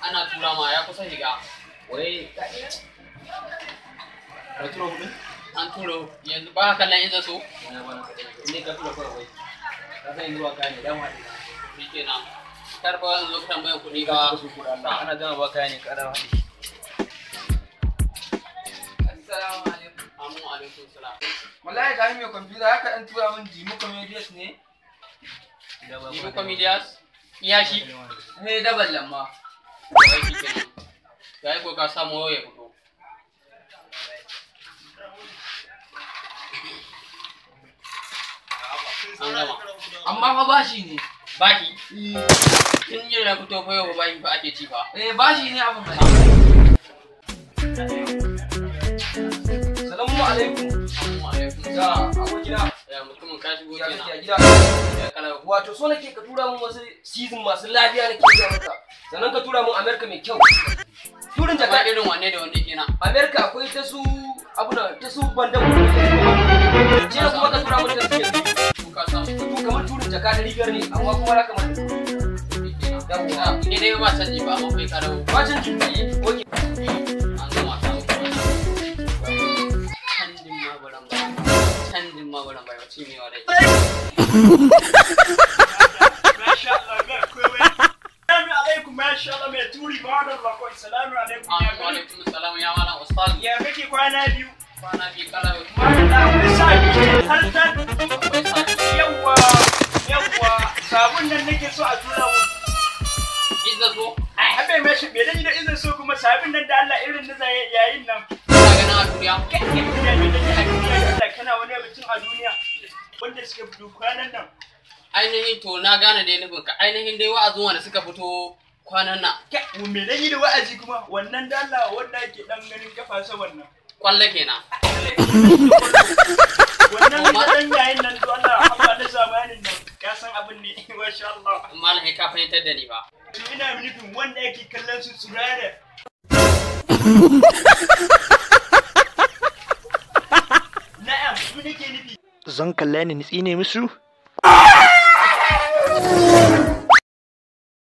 Ana tura ma ya kusa shiga. Wai ka tura kuɗin? An turo yanzu ba ka kallon inda so? Ne ka tura kawai wai. Ka san yanzu ba ka ne dama ne. Shi kenan. Kar fa yanzu ka tambayan kuɗi ba. Ana gama ba kaya ne ka dawo haɗe. Assalamu alaikum. Amu alaikum salam. Wallahi ga mai kwamfuta haka ɗan tura min Jimu Comedians ne. Jimu Comedians? Iya shi? Ne daban lamma. Wai shi kenan. Ya yi ko ka samu ya fito. An gama. Amma fa bashi ne. Baki? Tun yi na fito fa yau ba baki fa ake ci fa. Bashi ne abin mai. Salamu alaikum. Assalamu alaikum. Ya abokina. Ya mutumin ka shigo Ya kenan. kake a gida. Ya kalau. Wato so nake ka tura min wasu season masu lafiya nake ga maka. Sannan ka tura min America mai kyau. Turin Jaka jaka irin wanne da wanne kenan. America akwai ta su abuna ta su bandan. Ce kuma ka tura min ta su Su ka samu. to kamar turin jaka da rigar ne amma kuma raka mata. Yawwa. Ni dai ba canji ba amma bai karau. Bacin jiki. Oke. An gama samu kuma. Canjin ma baran ba. Canjin ma baran ba. Ci mai wa dai. Mashallah mai turi ba da bakon. Salamu alaikum ya Wa gani. alaikum salam ya malam ustaz. Ya kake kwana biyu? Kwana bi kalau. Mana akwai sabi har dan Akwai sati. yawwa sabon nan nake so a tura mu. Izza zo. Ai habe mai shi bai da izin so kuma sabin nan da Allah irin na zai yayin nan. Ka ga na duniya. Kai ne da a duniya da Allah kana wani abincin a duniya wanda suka fito kwanan nan. Ainihin to na gane dai nufin ka. Ainihin dai wa'azin wanda suka fito kwanan nan. Mu me dan yi da wa'azi kuma wannan da Allah wanda yake dan ganin kafa sa wannan. Kwalle kenan. Wannan dan yayin nan to Allah amma da zamanin nan ka san abin ne masha Allah. Malam ka fahimtar da ni ba. Ina nufin wanda yake kallon su tsirara. Na'am, su nake nufi. Zan kalla ni tsine musu?